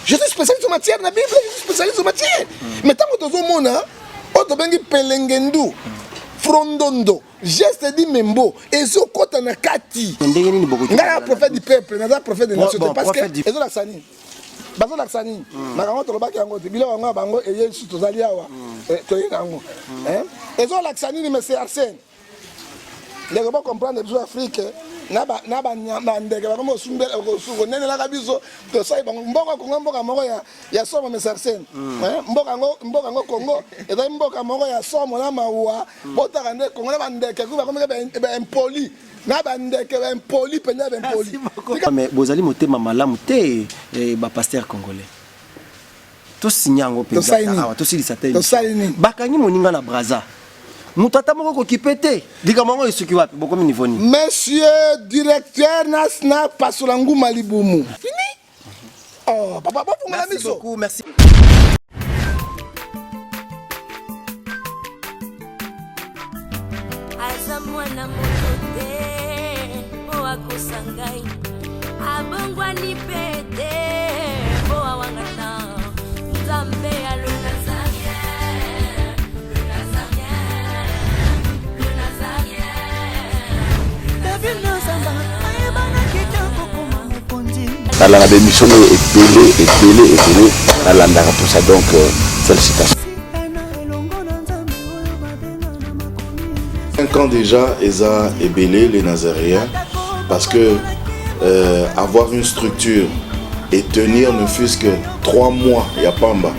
Je suis spécialiste en matière, la Bible, je suis spécialiste en matière. Mais tant que tu as mon otobengi pelengendu, frondondo, geste di membo, et ce côté na kati. Ngala prophète du peuple, ngala prophète de nation, parce que ezo la sani. Bazo la sani. Makango to lobaki yango, bilo nga bango eye su tozali awa. To yango. Ezo la sani mais c'est Arsène. Les gens comprendre les Afrique. Naba ndeke bakoma osumbela osuko nene la kabiso to sai bango mboka kongo mboka moko ya somo mesarsen mboka ngo Congo et mboka moko ya somo na mawa botaka nde kongo na bandeke ku bakoma be impoli na bandeke be impoli penya be impoli mais bozali motema malamu te ba pasteur congolais to sinyango penza awa to silisa te bakangi moninga na Braza. Monsieur directeur Nasna Pasolangu Malibumu. Fini? Oh, papa, merci beaucoup, merci. La démission est belée, à l'andara pour ça, donc félicitations. 5 ans déjà, Eza est belé, les Nazaréens, parce que avoir une structure et tenir ne fût-ce que 3 mois, il n'y a pas en bas.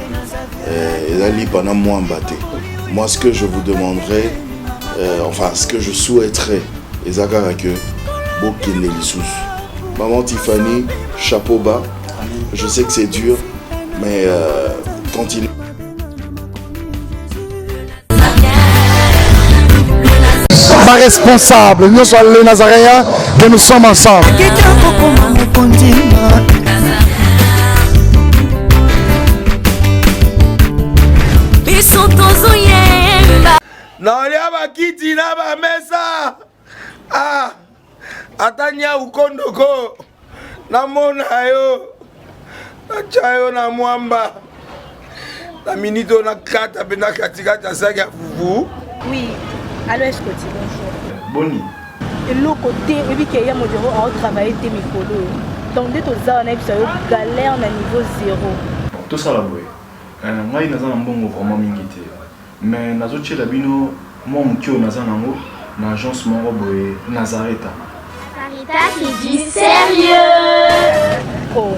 Eza li pendant moi en bâté. Moi, ce que je vous demanderais, enfin, ce que je souhaiterais, Eza que Bokine Lissous. Maman Tiffany, chapeau bas. Je sais que c'est dur, mais continue. Pas responsable, nous sommes les Nazaréens, que nous sommes ensemble. Atanya ukondoko namona yo achayo na mwamba la minito na kata bena katikata saki fufu. Oui, allô Escoti, bonjour. Boni. Et l'autre côté, et puis qu'il y a mon bureau à travailler tes micros. Donc dès que tu as un galère na niveau 0. Tout ça là boy. Moi il n'a pas bon vraiment mingité. Mais nazo tchela bino moi mukio naza nango na agence mon boy Nazareta. C'est du sérieux. Oh.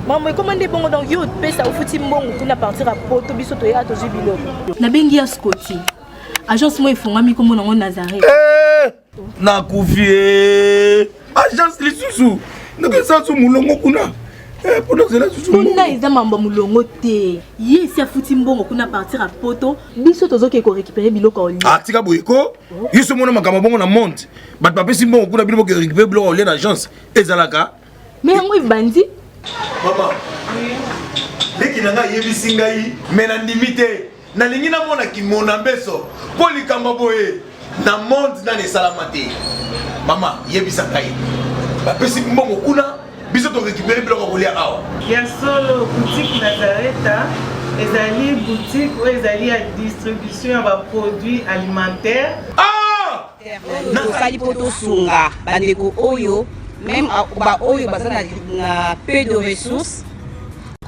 Maman, comment on dit bon donc yo pesa au fouti mbongo kuna partir à poto biso to ya to jubilo. Na bengi ya Scotty. Agence moi ifonga mi comme on Nazareth. Na kufie. Agence lisusu. Ndeke sa su mulongo kuna. Pendant que là susu. Kuna eza mamba mulongo te. Ye si a fouti mbongo kuna partir à poto biso tozo ke ko récupérer biloko oli. Ah tika boyeko. Yeso mona makamba bongo na monte. Bat pape si mbongo kuna biloko ke récupérer biloko oli na agence. Ezalaka. Mais moi bandi. Maman. Dès qu'il a yebisi ngai mais na limité. Na lingi na mona ki mona beso. Po likamba boye. Na monde na ne salamate. Maman, yebisa ngai. Ba pesi mbongo kuna biso to récupérer biloko kolia awa. Ya solo boutique Nazareta, ezali boutique où ezali à distribution de produits alimentaires. Ah! Na sali poto sunga bandeko oyo même ba oyo bazana na peu de ressources.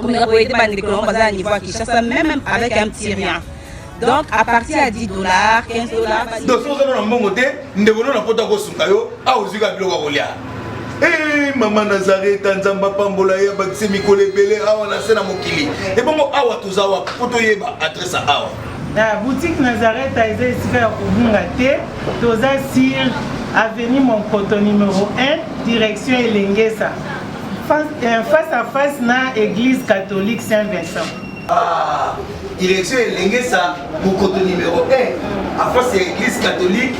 Comme la boîte bandeko bazana niveau à Kinshasa même avec un petit rien. Donc à partir à $10, $15. Donc si vous avez un bon côté, nous devons na poto ko sunga yo, a ozika biloko kolia. Eh maman Nazareth nzamba pambola ya bakise mikole belé awa na sena mokili. Et bon awa tozawa poto yeba adresse awa. La boutique Nazareth a été ici à Kubungate, toza sur avenue Monkoto numéro 1, direction Elengesa. Face à face na église catholique Saint-Vincent. Ah, direction Elengesa, Monkoto numéro 1, à face à l'église catholique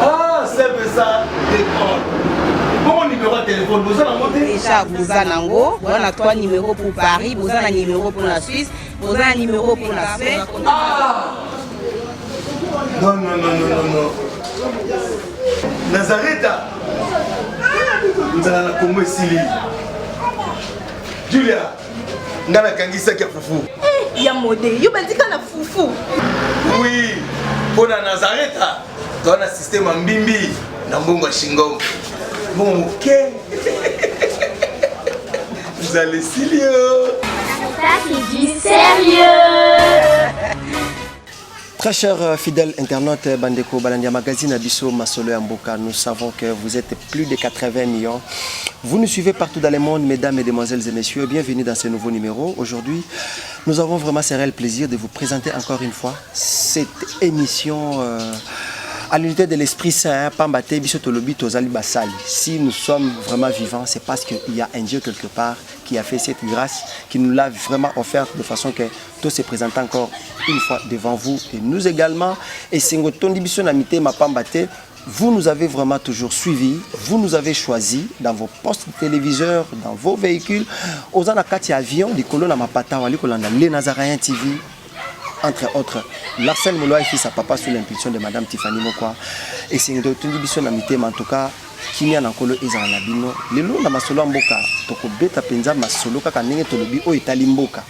Ah, c'est ça, l'école. Bon numéro de téléphone, vous avez monté déjà, vous avez on a 3 numéros pour Paris, vous avez un numéro pour la Suisse, vous avez un numéro pour la Suède. Ah non, non, non, non, non, non. Nazareta, nous allons la Congo ici. Julia, ngana kangisa kia fufu. Ya modé, yo bandika na fufu. Oui, pour la Nazareth, tu as un système en bimbi, dans Bongo Shingo. Bon, ok. Vous allez sérieux. Ça, c'est du sérieux. Très chers fidèles internautes Bandeko Balandia Magazine Abisso Masolo Amboka, nous savons que vous êtes plus de 80 millions. Vous nous suivez partout dans le monde, mesdames, mesdemoiselles et messieurs. Bienvenue dans ce nouveau numéro. Aujourd'hui, nous avons vraiment ce réel plaisir de vous présenter encore une fois cette émission à l'unité de l'Esprit Saint, Pambate Bisso Tolobi Tozali Basali. Si nous sommes vraiment vivants, c'est parce qu'il y a un Dieu quelque part qui a fait cette grâce, qui nous l'a vraiment offerte de façon que tout se présente encore une fois devant vous et nous également. Et c'est Ngotondi Bisso Namite Mapambate. Vous nous avez vraiment toujours suivis, vous nous avez choisis dans vos postes de téléviseurs, dans vos véhicules, aux anakati avions, des colonnes à Mapata, les Nazaréens TV, entre autres. Larcène Moloa et fils à papa sous l'impulsion de Madame Tiffany Mokwa. Et c'est une biso na mitema en tout cas, qui n'y a n'ankolo ezana na bino. Lelo na masolo mboka, toko beta penza masolo kaka nenge tolobi o itali mboka.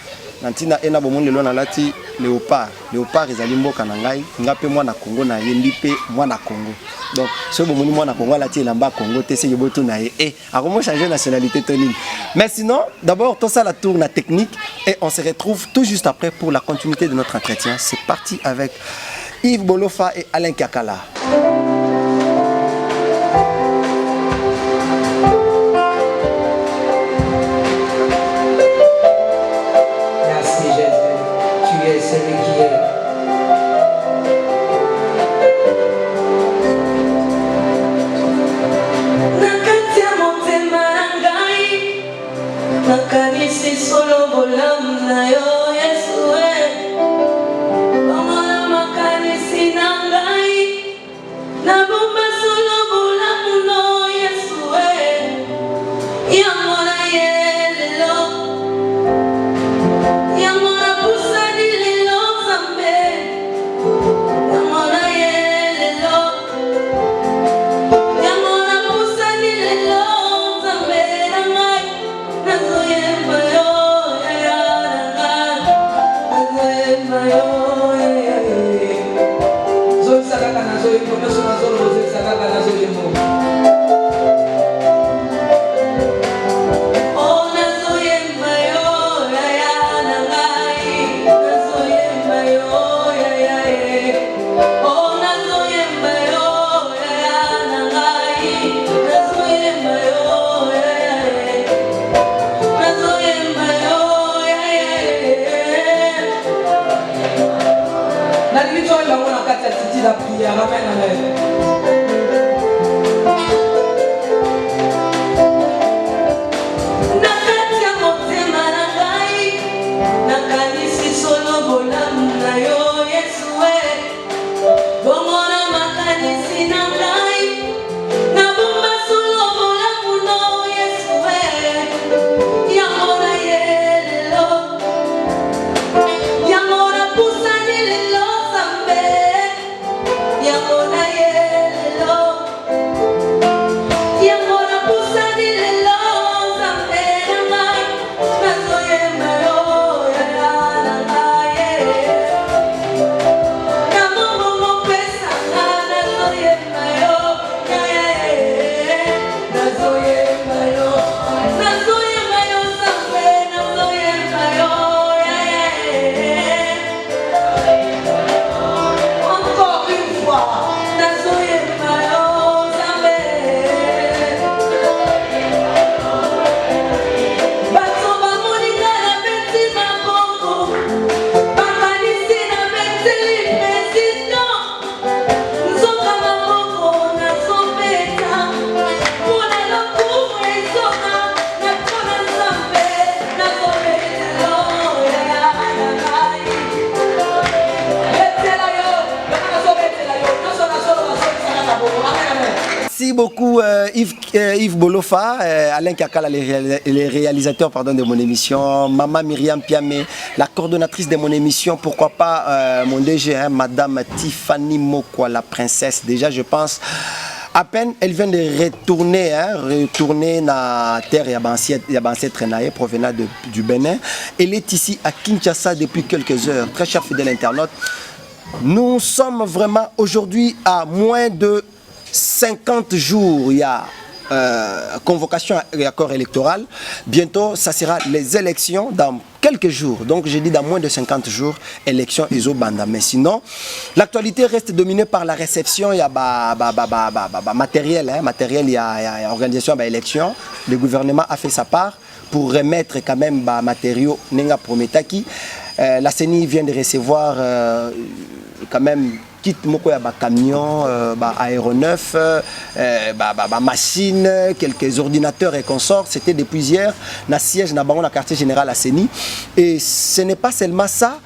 Nantina ena bomon lelo na lati léopard. Léopard ezali mboka na ngai, ngape mwana Congo na yembi pe mwana Congo. Donc ce bomoni mwana Congo lati elamba Congo te se yeboto na ye. Et a comment changer nationalité tonine. Mais sinon, d'abord tout ça la tourne la technique et on se retrouve tout juste après pour la continuité de notre entretien. C'est parti avec Yves Bolofa et Alain Kakala. Nakanisi solo bolam na yo Yesu Bongona makanisi nangai na bomba solo bolam no Yesu Yamona yelelo Yamona pusani lelo zambe Yamona yelelo Yamona pusani lelo zambe nangai la prière, amen, amen. Merci beaucoup Yves Bolofa, Alain Kakala, les réalisateurs de mon émission, Maman Myriam Piamé, la coordonnatrice de mon émission, pourquoi pas mon DG, Madame Tiffany Mokwa, la princesse. Déjà je pense À peine, elle vient de retourner dans la terre ancêtre provenant du Bénin. Elle est ici à Kinshasa depuis quelques heures. Très cher fidèle internaute, nous sommes vraiment aujourd'hui à moins de 50 jours. Il y a convocation et accord électoral. Bientôt, ça sera les élections dans quelques jours. Donc, j'ai dit dans moins de 50 jours, élections Iso-Banda. Mais sinon, l'actualité reste dominée par la réception. Il y a matériel, il y a organisation, élection. Le gouvernement a fait sa part pour remettre quand même matériaux Nenga Prometaki. La CENI vient de recevoir quand même kit moko ya camion, aéronef, machine, quelques ordinateurs et consorts. C'était depuis hier na siège na bango na quartier général à CENI. Et ce n'est pas seulement ça.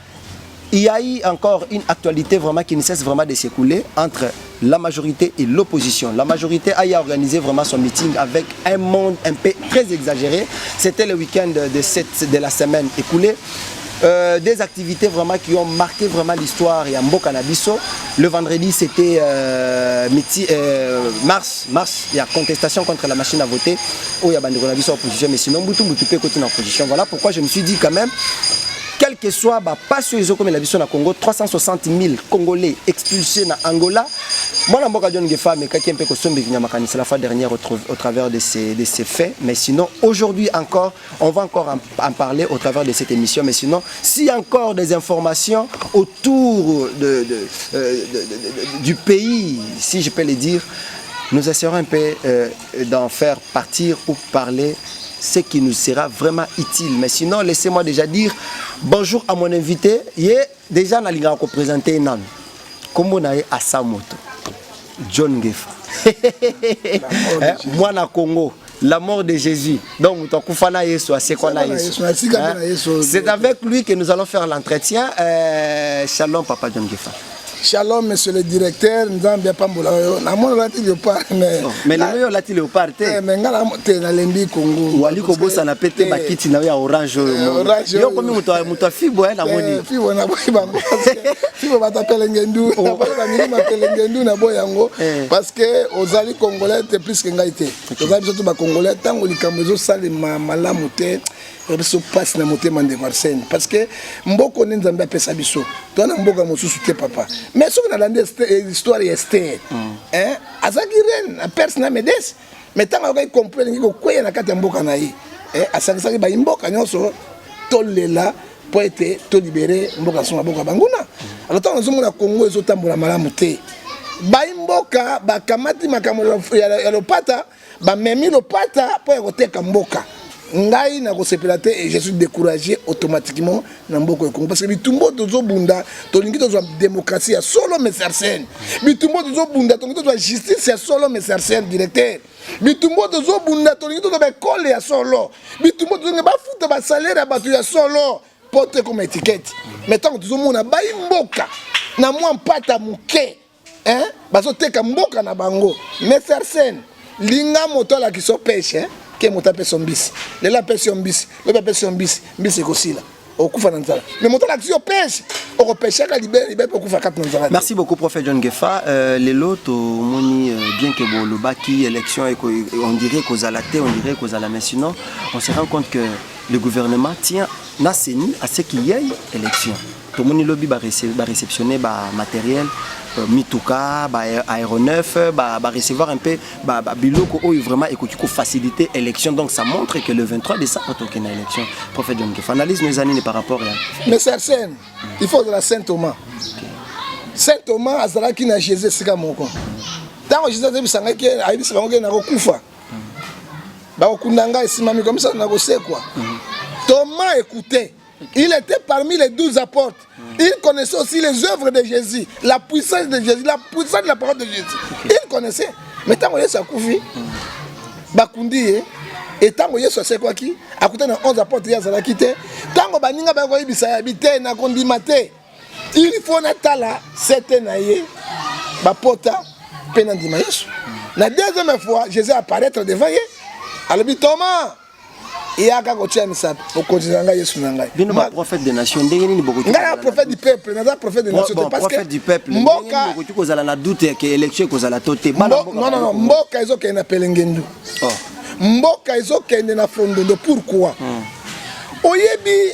Il y a eu encore une actualité vraiment qui ne cesse vraiment de s'écouler entre la majorité et l'opposition. La majorité a organisé vraiment son meeting avec un monde un peu très exagéré. C'était le week-end de la semaine écoulée. Des activités vraiment qui ont marqué vraiment l'histoire et Mboka na biso. Le vendredi c'était mars, il y a contestation contre la machine à voter où il y a bandeko na biso opposition, mais sinon Mbutu peut côté en opposition. Voilà pourquoi je me suis dit quand même, quel que soit pas sur les comme la biso na Congo, 360 000 Congolais expulsés na Angola. Moi la Mboka John Gefa mais quelqu'un peut consommer c'est la fois dernière au travers de ces faits. Mais sinon aujourd'hui encore, on va encore en parler au travers de cette émission. Mais sinon, s'il y a encore des informations autour du pays, si je peux le dire, nous essaierons un peu d'en faire partir ou parler ce qui nous sera vraiment utile. Mais sinon, laissez-moi déjà dire bonjour à mon invité. Il est déjà dans l'Inga pour présenter Nan. Comme on a à Samoto, John Gefa. Moi, na Congo. La mort de Jésus. Donc, c'est avec lui que nous allons faire l'entretien. Shalom, Papa John Gefa. Shalom, monsieur le directeur. Nous avons bien pas mais le lati léopard. Mais na lembi Congo. Wali kobo ça na pété bakiti na ya orange. Yo comme muto fibo na moni. Fibo na boy bango. Fibo ba t'appelle ngendu. Na boy ba mini m'appelle ngendu na boy yango parce que ozali congolais te plus que ngaité. Ozali surtout ba congolais tango likambo zo sale malamu te. Biso passe na motema de Marseille parce que mboko nzambe apesa biso. Tona mboka mosusu te papa. Mais ce qu'on a dans l'histoire est azaki reine a personne medes mais tant qu'on comprend que quoi na kati mboka na yi asakisaki ba mboka nyonso tolela pour être to libérer mboka son mboka banguna. Alors tant nous na Congo ezotambola malamu te ba mboka ba kamati makambo ya lopata ba memi lopata pour koteka mboka. Ngai na kosepela te et je suis découragé automatiquement na mboko ya Congo parce que bitumbo tozo bunda tolingi tozo démocratie ya solo mesersen bitumbo tozo bunda tolingi tozo justice ya solo mesersen directeur bitumbo tozo bunda tolingi tozo ba école ya solo bitumbo tozo ba futa ba salaire ya batu ya solo porte comme étiquette mais tant tozo mona ba mboka na mwa mpata muke bazo teka mboka na bango mesersen linga moto la kiso pêche que mon tapé son bis. Le la pêche son bis. Le la pêche son bis. Bis c'est aussi là. Au coup fananzala. Mais mon l'action pêche. Au pêche à libérer pour coup faire 4 nanzala. Merci beaucoup prophète John Gefa. Les lots moni bien que bon le baki élection on dirait qu'aux alaté, on dirait qu'aux alamais sinon on se rend compte que le gouvernement tient na CENI à ce qu'il y ait élection. Tout le monde lobby va réceptionner matériel mituka aéronef va recevoir un peu biloko où vraiment écoute faciliter l'élection. Donc ça montre que le 23 décembre il y a une élection. Prophète John Gefa analyse nos années par rapport à mais c'est scène il faut de la Saint Thomas. Saint Thomas azala qui na Jésus sika moko tant que Jésus bisanga ki ayibisa bango na kokufa ba okundanga esimami comme ça na kosekwa. Thomas écoutez, il était parmi les 12 apôtres. Il connaissait aussi les œuvres de Jésus, la puissance de Jésus, la puissance de la parole de Jésus. Il connaissait. Mais tant que Jésus a koufi, bakundi et tant que Jésus a quoi qui, à côté de 11 apôtres, il y a quitté. Tant que baninga ba ibisa habité na kondimate, il faut natala c'était naïe, bapota penandima Yesu. La deuxième fois, Jésus apparaître devant lui. Alors Thomas, iyaka kotia misapi okonzela ngai Yesu na ngai bino ba prophète des nations ndenge nini bokoki ngai prophète du peuple naza prophète des nations parce que prophète du peuple mboka bokoki kozala na doute que élection kozala toté non mboka ezokende na pelengendu mboka ezokende na frondondo pourquoi oyebi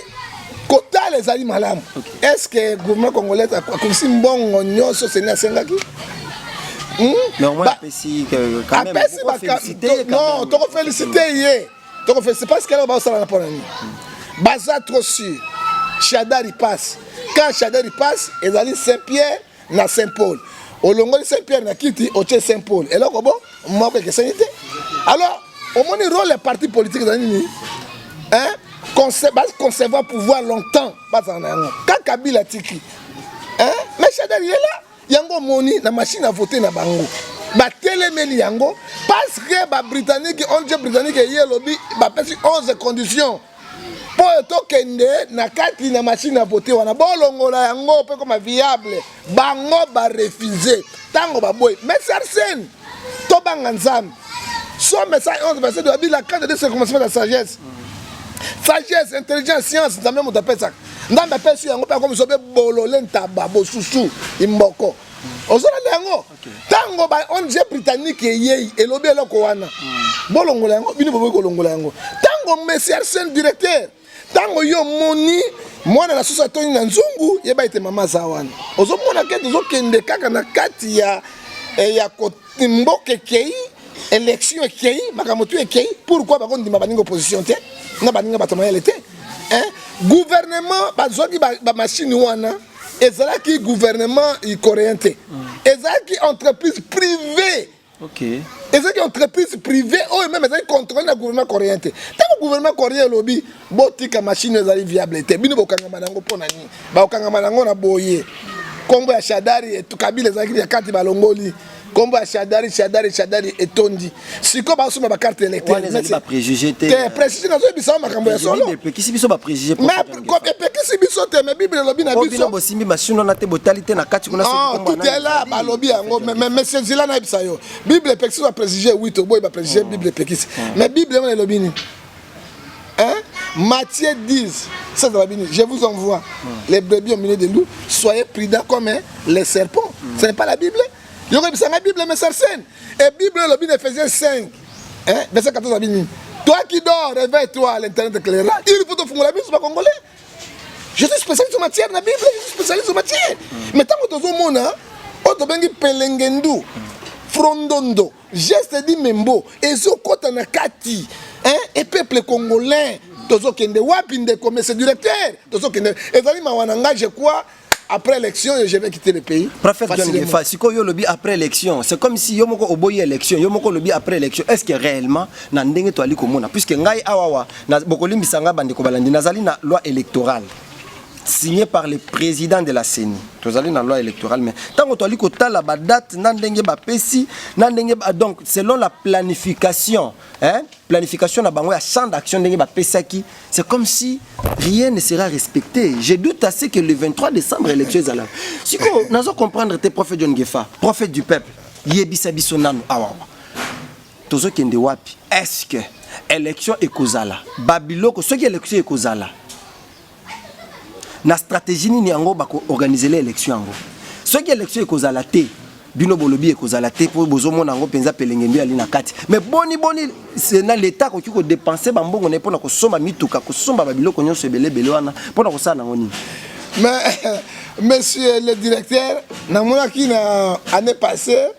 kotala ezali malamu est-ce que gouvernement congolais akomisi mbongo nyonso seni asengaki mais au moins apesi quand même non toko féliciter ye toko féliciter parce que là ba osala na pona ni baza trop sûr Chadari passe quand Chadari passe ezali Saint-Pierre na Saint-Paul olongoli Saint-Pierre na kiti oche Saint-Paul et là ko bon moko ke sanité alors au moins le rôle des partis politiques dans ni hein conserver pouvoir longtemps quand Kabila tiki hein mais Chadari est là yango moni na machine à voter na bango ba telemeli yango parce que ba britannique onje britannique ye lobby ba pesi 11 conditions pour tokende na kati na machine à voter wana bolongola yango pe comme viable bango ba refuser tango ba boy mais Arsène to banga nzambe so message 11 verset de la Bible la carte de ce commencement de la sagesse intelligence science nzambe mo tapé ça ndamba pesi yango pa comme sobe bolole ntaba bosusu imboko ozona yango tango ba onje britannique yei elobi eloko wana bolongola yango bino bobo kolongola yango tango monsieur Arsène directeur tango yo moni mwana na sosa toni na nzungu yeba ite mama za wana ozomona ke tozokende kaka na kati ya kotimboke kei élection kei makamotu kei pourquoi ba kondima baninga opposition te na baninga batamayele te hein gouvernement bazoki ba machine wana ezalaki gouvernement coréen te ezalaki entreprise privée ezalaki entreprise privée oyo même ezalaki contrôlé na gouvernement coréen te tango gouvernement coréen lobi botika machine ezali viable te bino bokangama nango mpona nini bakangama nango na boye kombo ya Chadari etukabila ezalaki ya kati balongoli kombo ya Chadari etondi siko basoma ba carte électorale mais pas préjugé te préjugé nazo bisa makambo ya solo mais pekisi biso ba préjugé mais pekisi biso te mais bible lobi na biso bino bosimbi machine na te botalité na kati kuna so tout est là ba lobi yango mais monsieur Zila na bisa yo bible pekisi ba préjugé oui to boy ba préjugé bible pekisi mais bible on lobi ni hein Matthieu 10 ça dans la Bible je vous envoie les brebis au milieu des loups soyez prudents comme les serpents ce n'est pas la Bible. Il y a la Bible, mais ça scène. Et Bible, le Bible, Ephésiens 5, hein, verset 14 à 20. Toi qui dors, réveille-toi à l'internet éclairant. Il faut te faire la Bible, c'est pas congolais. Je suis spécialiste en matière de la Bible, je suis spécialiste en matière. Mais tant que tu as mon on te pelengendu, frondondo, geste di membo, et zo kota na kati, hein, et peuple congolais, tozo kende wapinde comme c'est directeur, tozo kende. Et zali mawananga, je crois. Après l'élection, je vais quitter le pays. Prophète John Gefa, si yo lobby après l'élection, c'est comme si yo moko oboyi élection, yo moko lobby après l'élection. Est-ce que réellement na ndenge to ali komona puisque ngai awawa na bokolimbi sanga bande ko balandi nazali na loi électorale signée par le président de la CENI. Tozali na loi électorale mais tant to ali ko tala ba date na ndenge ba pesi na ndenge donc selon la planification, hein? Planification na bango ya champ d'action ndenge ba pesaki, c'est comme si rien ne sera respecté. Je doute assez que le 23 décembre élection ezala. Siko nazo comprendre tes prophète John Gefa, prophète du peuple. Yebisa biso nanu awa. Tozo kende wapi? Est-ce que élection ekozala? Babiloko soki élection ekozala. Na stratégie ni yango bako organiser l'élection yango. Soki élection ekozala te, bino bolobi ekozala te pour bozomona yango penza pelengembi ali na kati. Mais boni c'est na l'état ko kiko dépenser bambongo ne pona ko somba mituka ko somba babiloko nyonso ebele wana pona ko sala ngoni. Mais monsieur le directeur, na mona ki na année passée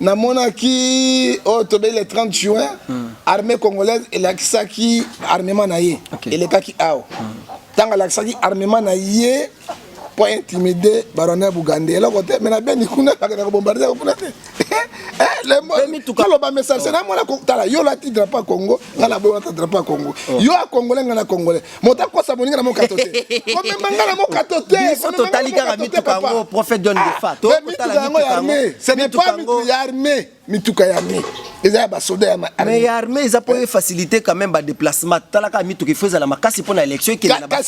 na mona ki le 30 juin armée congolaise elakisaki armement na ye elekaki awo tanga lakisaki armement na ye pour intimider baronel Bugande et là côté mais na beni kuna ka bombarder kuna te le mot ba message na mona ko tala yo la ti drapeau Congo ngala bo ta drapeau Congo yo a congolais ngala congolais mota ko sa moninga na mo katote ko memba ngala mo katote so totali ka mitu kango prophète John Gefa to totala mitu kango ce n'est pas mitu ya armée mituka ya armée ezaya ba soda ya mais ya armée ça peut faciliter quand même ba déplacement tala ka mitu ki faisait la makasi pour la élection qui na ba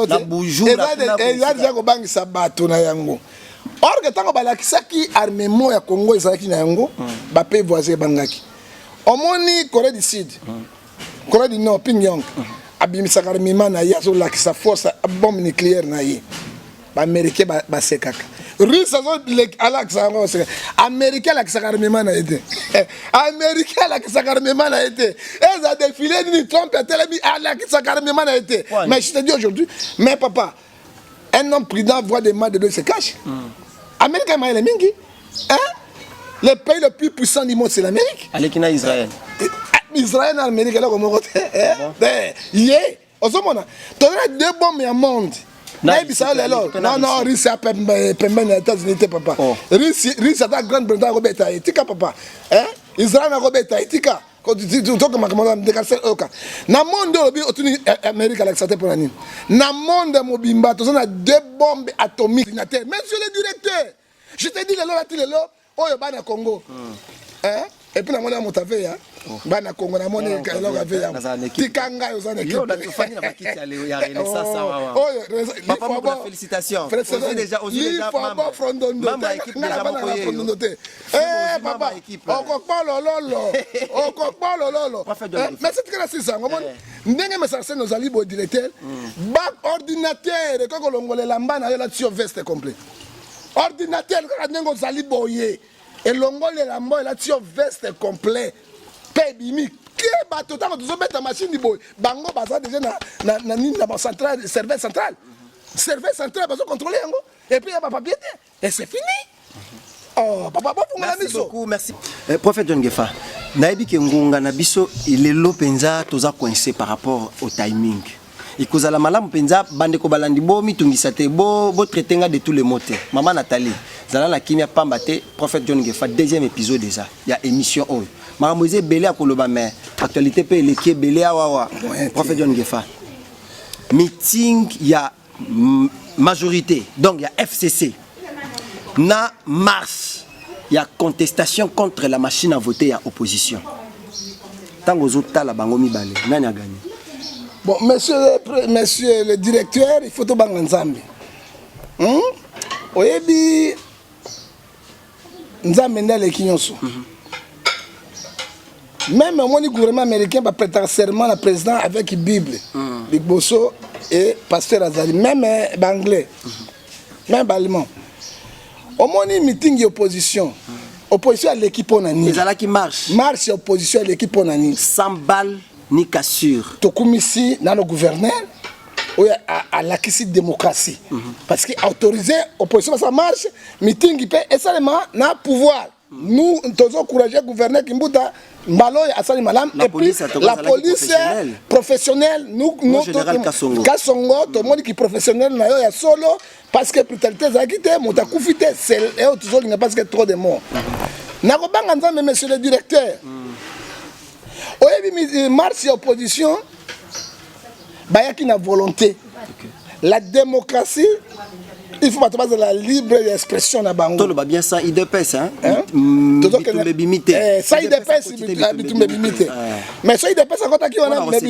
na bonjour na ko bangisa bato na yango or que tango balakisaki armement ya Congo ezalaki na yango ba pays voisin bangaki omoni Corée du Sud Corée du Nord, Pyongyang. Abimisaka mima na ye azolakisa force bombe nucléaire na ye. Ba américain ba sekaka. Russe alakisa ngo sekaka. Américain alakisa mima na été. Américain alakisa mima na été. Ils a défilé ni Trump a télé alakisa mima na été. Mais je te dis aujourd'hui, mais papa, un homme prudent voit des mains de deux se cache. Amérique est le mingi. Hein? Le pays le plus puissant du monde c'est l'Amérique. Allez qui na Israël. Israël et l'Amérique là comme côté. Yeah. Osomona. Tu as deux bombes au monde. Non, non, Russie a permis les États-Unis, papa. Russie a la Grande-Bretagne, Robert Haïtika, papa. Israël a Robert Haïtika. Quand tu dis que je décasse le cas. Dans le monde, l'Amérique a accepté pour l'année. Dans le monde, Mobimba, tu as deux bombes atomiques. Monsieur le directeur, je te dis, oh, il y a Congo. Et puis, on a mon tafé, hein. Bana Congo, na moni kailo ka veya. Tikanga yo zane. Yo la tufani na bakiti ya leo ya rele sasa wa. Papa moko félicitations. Osé déjà mama équipe déjà moko ye. Papa. Okokpolo lolo. Mais c'est que la sisa ngomoni. Ndenge mesarse nos ali bo directeur. Bac ordinateur ko kolongole lamba na yo la sur veste complet. Ordinateur ko ndengo zali boye. Et l'ongole lamba la sur veste complet. Bimi que bateau tant que tu mettre machine du boy bango baza déjà na centrale serveur central bazo contrôler yango et puis il y a pas papier et c'est fini. Oh papa pour la mission. Beaucoup merci. Prophète John Ngefa naibi ke ngunga na biso ilelo penza toza coincé par rapport au timing. Ikozala malamu penza bande ko balandi bo mitungisa te bo traitenga de tous les mots. Maman Nathalie zala la kimia pambate prophète John Ngefa deuxième épisode déjà il y a émission oyo. Maramouze belé à Koloba mais actualité pe l'équipe belé à Wawa. Prophète John Ngefa. Meeting il y a majorité donc il y a FCC. Na marche il y a contestation contre la machine à voter il y a opposition. Tango zota la bango mibale nani a gagné. Bon monsieur le directeur il faut to banga nzambe. Oyebi nzambe ndale kinyoso. Même le gouvernement américain va prêter serment à la président avec la Bible, Big Bosso et Pasteur Azali, même anglais, même allemand. Au moins, meeting d'opposition. Opposition à l'équipe Onani. Les qui marche. Marche opposition à l'équipe Onani. 100 balles, ni cassure. Tokumisi, dans le gouverneur, à la démocratie. Parce qu'autoriser l'opposition, ça marche, meeting, et seulement, dans le pouvoir. Nous devons encourager le gouverneur Kimbuta, Mbalo et Assali Malam, et puis la police professionnelle, nous, Kassongo, tout le monde qui est professionnel, il y a solo, parce que plus tard, mon takoufité, c'est toujours parce qu'il y a trop de morts. Nakobanga, monsieur le directeur, il marche et opposition, il y a une volonté. La démocratie, il faut pas de la libre expression na bango. Tout le bien ça il dépasse hein. Ça il dépasse mais ça il dépasse à côté qui wana mais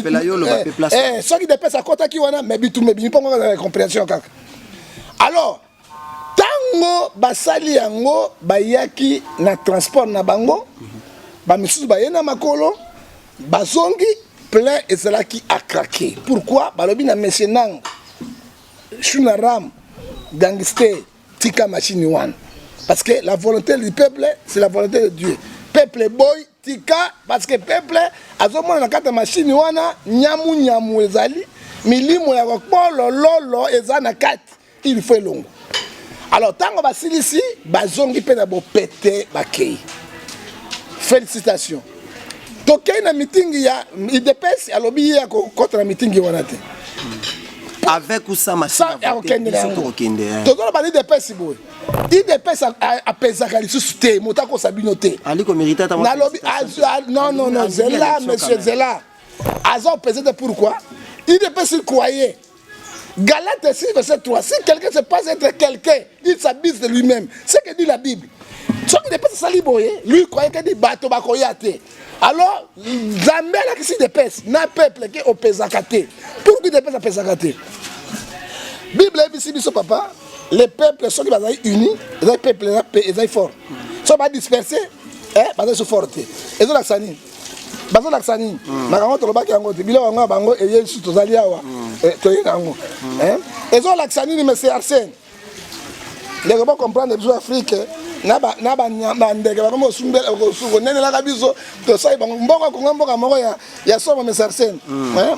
ça il dépasse à côté qui wana mais bitumbe pas la compréhension kaka. Alors tango basali yango bayaki na transport na bango ba misusu bayena makolo bazongi plein et cela qui a craqué. Pourquoi balobi na monsieur nang Chunaram gangster tika machine one parce que la volonté du peuple c'est la volonté de Dieu. Peuple boy tika parce que peuple azomona na kata machine wana nyamu ezali milimo ya kokolo lolo ezana kati il faut longo. Alors tango basilisi bazongi pe na bo pété bakei. Félicitations. Tokei na meeting ya IDPS alobi ya contre la meeting wana te. Avec ou sans machine à voter, ils sont au Kende. Tout le monde a dit des pèses, il dépêche à peser à l'issue, Motako Sabinoté. Ali comme mérite à non, Zela, monsieur Zela. Azor pesé de pourquoi? Il dépêche il croyait. Galate 6, verset 3. Si quelqu'un se passe être quelqu'un, il s'abuse de lui-même. C'est ce que dit la Bible. Ce qui dépasse Saliboye, lui croyait qu'il dit bateau bakoyate. Alors, Zambé là qui s'y dépasse, n'a peuple qui est au pesakate. Pourquoi il dépasse à pesakate? Bible est ici, papa. Les peuples sont unis, les peuples sont forts. Ils sont pas dispersés, ils sont forts. Ils sont la sani. bazo la xani makango to baki yango bilo yango bango eye su to zali awa to yi yango ezo la xani mais c'est Arsène les gars comprendre les Afrique na ba ndeke ba comme sumbela ko suko nene la kabiso to sai bango mboka Kongo mboka moko ya somo mais c'est Arsène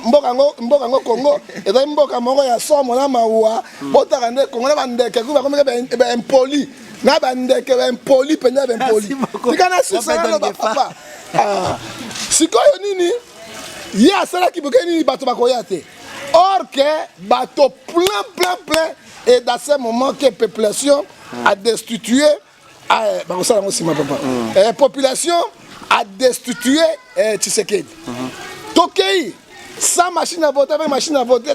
mboka ngo Congo et mboka moko ya somo na mawa botaka ndeke Kongo na ba ndeke ku ba comme ba impoli na ba ndeke ba impoli penya ba impoli tikana susana lo ba papa sikoyo nini ya sala kibuke nini bato bakoya te or que bato plein et dans ce moment que population a destitué population a destitué Tshisekedi Tokei sans machine à voter avec machine à voter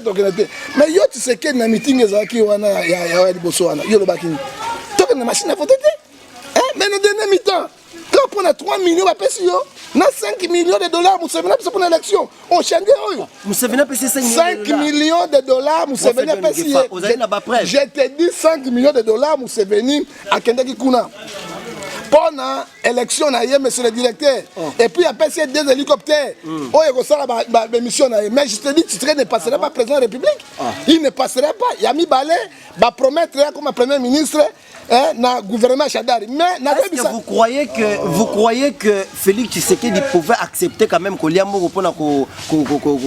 mais yo Tshisekedi na meeting ezaki wana ya liboso wana yo lobaki toke na machine à voter mais nous donnons mi-temps quand on a 3 millions de pesos, on a 5 millions de dollars, nous sommes pour l'élection. On change. 5 millions de dollars, nous sommes je te dis 5 millions de dollars, nous sommes venus à Kendaki Kuna. Pendant l'élection, monsieur le directeur. Et puis, il y a passé 2 hélicoptères. Oh, il y a une mission. Mais je te dis, Titré ne passerait pas président de la République. Il ne passerait pas. Il y a mis balai, va promettre comme premier ministre. Na gouvernement Chadari. Mais est-ce que vous croyez que Félix Tshisekedi pouvait accepter quand même que Liambo pour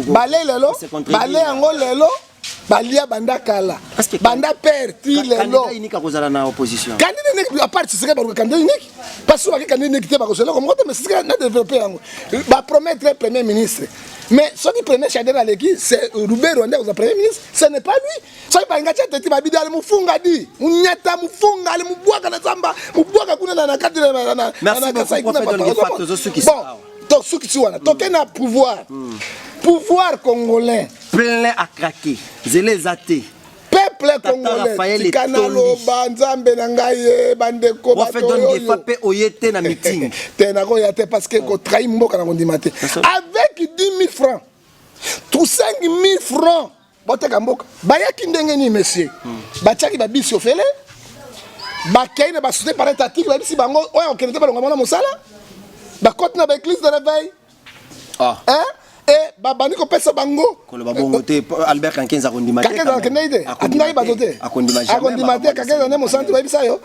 balé lelo, balé ango lelo, balia banda kala. Banda perti lelo. Candidat unique à cause de la opposition. Candidat unique à part Tshisekedi par candidat unique. Parce que candidat unique était pas cause là comme mais c'est n'a développé ango. Va promettre premier ministre. Mais ce qui prenait Chadari à l'équipe, c'est Roubert Rwanda au premier ministre. Ce n'est pas lui. Ça il va engager tete babidi ale mufunga di. Unyata mufunga ale mubwaka na zamba, mubwaka kuna na kati na. Merci beaucoup prophète de facto ceux qui sont. Bon, donc ceux qui sont là, donc on a pouvoir. Pouvoir congolais plein à craquer. Zélé athées. Peuple congolais. Kanalo banzambe na ngai bandeko bato. Prophète donne frappé oyete na meeting. Tena ko yate parce que ko trahi mboka na kondimate. Avec 10 000 francs. Tous 5 000 francs. Boteka mboka. Bayaki ndenge ni monsieur. Batiaki ba bisi ofele. Bakaina ba souté par étatique ba bisi bango oyo okende ba longa mona mosala. Ba kote na ba église de réveil. Et babani ko pesa bango. Ko ba bongo te Albert Kankenza kondimate. Kankenza kenede. Atinai bazote. Akondimate Kankenza ne mosanti ba bisa yo.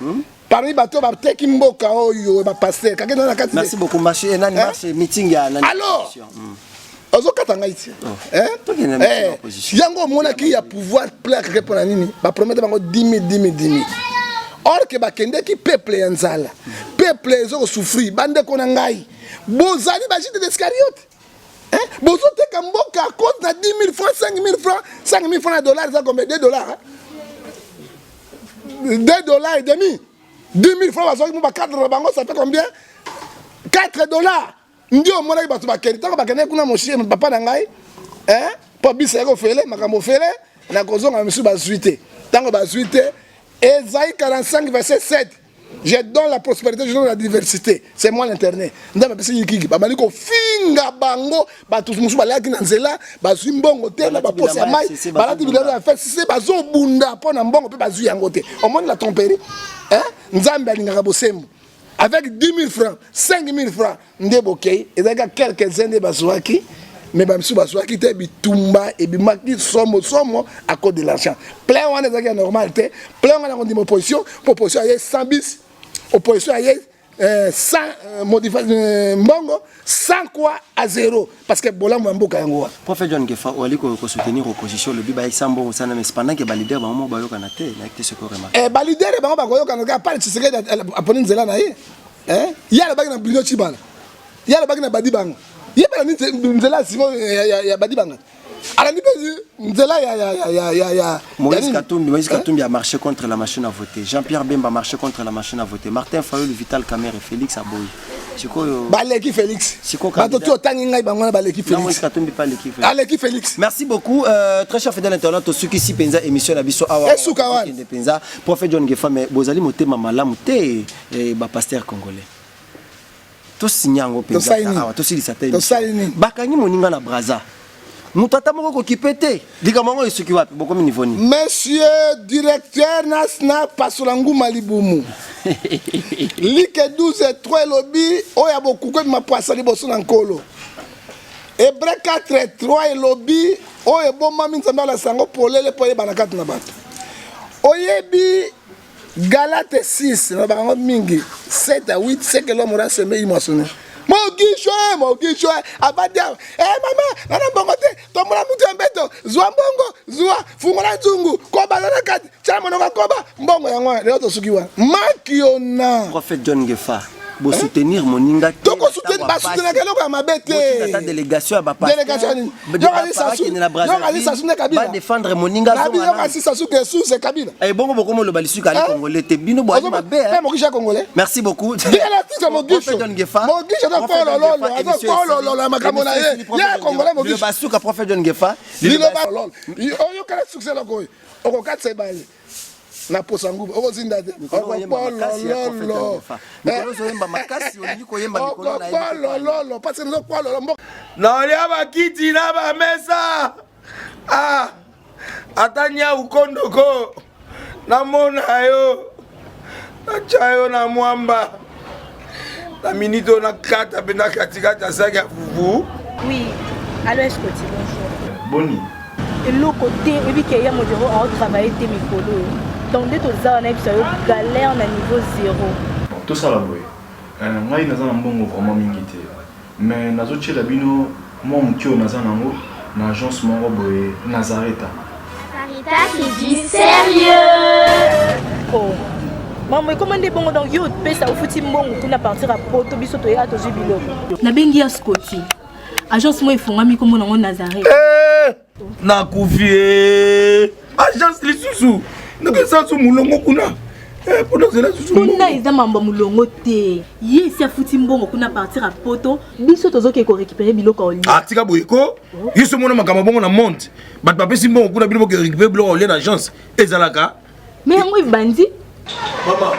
Parmi bato ba teki mboka oyo ba passer. Kankenza na kati. Merci beaucoup marché nani marché meeting ya nani. Alors ozokatanga iti yango monaki ya pouvoir plaque pour nini ba promettre bango 10 000 or que bakende ki peuple ya nzala peuple ezo souffrir bande ko na ngai bozali ba jite d'escariote bozo te kamboka à cause na 10 000 francs 5 000 francs 5 000 francs de dollars ça combien 2 dollars 2 dollars et demi 10 000 francs bazo ba cadre bango ça fait combien 4 dollars. Ndio mona ki bato bakeni tango bakene kuna moshie papa na ngai po bisa ko fele makambo fele na kozonga monsieur bazuite tango bazuite Esaïe 45 verset 7 je donne la prospérité je donne la diversité c'est moi l'internet ndaba pesi yikiki babali ko finga bango bato musu balaki na nzela bazwi mbongo te na baposa ya mai balati bilalo ya fête c'est bazo bunda po na mbongo pe bazwi yango te au moins la tromperie nzambe alingaka bosembo. Avec 10 000 francs, 5 000 francs, ndebokei, et d'ailleurs quelques-uns de bazouaki, mais bamsou bazouaki te bitumba et bimaki somo à cause de l'argent. Plein on est dans normalité, plein on a dit opposition, opposition a 100 bis, opposition a 100 modifications mbongo, 100 quoi à 0 parce que bola mboka yango. Prophète John Gefa wali ko soutenir opposition le biba exambo sana mais pendant que ba leader ba mo ba yoka na te na te ce ko remarque. Ba leader ba ko yoka na pas Tshisekedi aponi nzela na ye. Ya la bagi na Bruno Chibala. Ya la bagi na Badibanga. Ya ba nzela simo ya Badibanga. Alors nzela ya Moïse Katumbi a marché contre la machine à voter. Jean-Pierre Bemba a marché contre la machine à voter. Martin Fayulu, Vital Kamer et Félix Aboyi. Baleki Félix. Baleki Félix. Merci beaucoup. Très cher fidèle internaute, ceux qui s'y pensent émission la biso awa. Prophète John Gefa mais bozali motema malamu te ba pasteur congolais. To sinyango penza awa to sili satellite. To salini. Bakangi moninga na Braza. Mutata moko ko kipete. Dika mango esuki wapi boko niveau ni. Monsieur directeur Nasna Pasulangu Malibumu. Like 12 3 lobby oya boku ko ma poisa liboso na nkolo. Hébreu 4:3 et lobby o e bon mami nzamba la sango polele po yeba na kati na bato. Oyebi Galate 6 na bango mingi 7 à 8 c'est que l'homme aura semé il moissonné. Mogisho abadia mama nana bongote tomona mutu mbeto zwa mbongo zwa fungola nzungu koba na kati chama no koba mbongo yango leo to sukiwa makiona prophète John Gefa bo soutenir moninga toko soutenir ba soutenir keloko ya mabete ta délégation ba pas délégation ba défendre moninga so na sisa su que sous c'est Kabila et bongo boko lo balisuka ali congolais te bino bo ali mabe Mogisho congolais merci beaucoup bien la tisa Mogisho John Gefa Mogisho na lolo makamona ya congolais Mogisho basuka prophète John Gefa lilo ba lolo oyo kala succès loko oko katse bale na posa nguba okozinda te okopolololo parce que nzokopololo mboka naolia bakiti na bamesa ata nya ukondoko namona yo natya yo na mwamba na minute oyo nakata mpe na katikati ya saki ya fufu. Oui, allo Escoti, bonjour. Boni. eloko te ebi ke ya modero aotravaille te mikolo donc nde toza wana biso yo galère na niveau 0 tosala boye ngai naza na mbongo vraiment mingi te mais nazotiela bino mwa moki oyo naza nango na agence moko boye Nazareta. Sarita qui dit sérieux. Oh maman comment nde bongo donc yo pesa ofuti mbongo kuna partir à poto biso toya tozwi biloko nabengi ya Scotty agence mo efungami kombo nango Nazareta. Nakufi agence lisusu nakesa su mulongo kuna poto zela susu kuna eza mambo mulongo te ye si afuti mbongo kuna partir à poto biso tozoke ko récupérer biloko oli tika boyeko yiso mona makama bongo na monte bat papesi mbongo kuna biloko ke récupérer biloko oli na agence ezalaka mais yango ibandi mama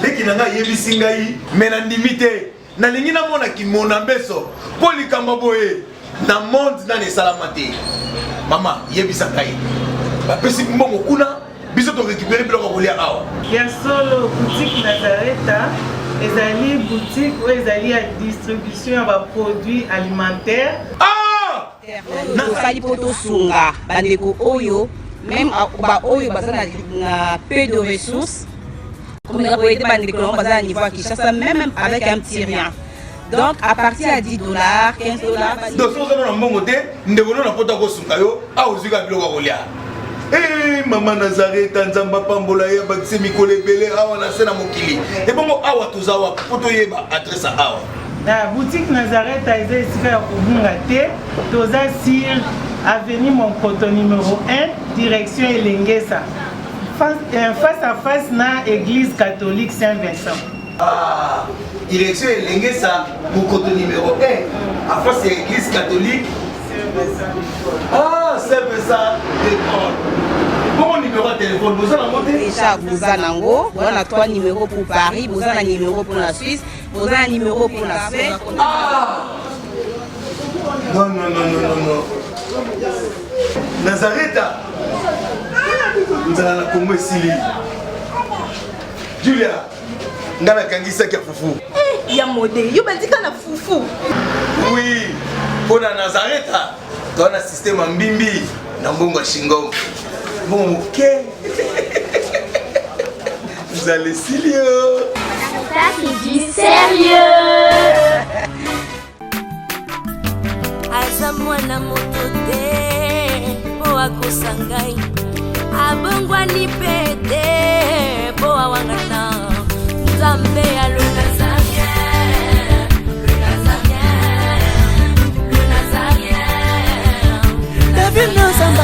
leki nanga yebisi ngai mais na ndimite nalingi namona kimona mbeso po likamba boye na monde nani esalama te mama yebisa ngai bapesi mbongo kuna biso to récupérer biloko kolia awa ya solo boutique Nazareta ezali boutique oyo ezali ya distribution ya baproduits alimentaires tosali po tosunga bandeko oyo même oyo baza na peu de ressources comme on a été bandeko on baza na niveau à Kinshasa même avec un petit rien. Donc à partir à $10, $15. Donc si vous avez un bon côté, nous devons nous apporter au sungayo, à vous dire que vous avez eh maman Nazareta nzamba pambola ya bakise mikole belé awa na sena mokili. Et bon awa tozawa poto yeba adresse awa. La boutique Nazareta est ici à Kubungate, toza sur avenue Monkoto numéro 1, direction Elengesa. Face à face na église catholique Saint-Vincent. Direction Elengesa, Monkoto numéro 1, à face de l'église catholique. Saint-Vincent d'école. Bon numéro de téléphone, vous allez monter déjà, vous avez on a 3 numéros pour Paris, vous avez un numéro pour la Suisse, vous avez un numéro pour la Suède. Non. Nazareta. Nous allons la Congo Sili. Julia, nous allons kangisa kia fufu. Ya modé, yo bandika na fufu. Oui, pour la Nazareta, dans le système mbimbi, na mbongo shingo. Bon, ok. Vous allez Silio. Sarita qui dit sérieux. Aza mwana moto te po akosangai abongwani pete po awangata nzambe ya le Nazarien David Nozamba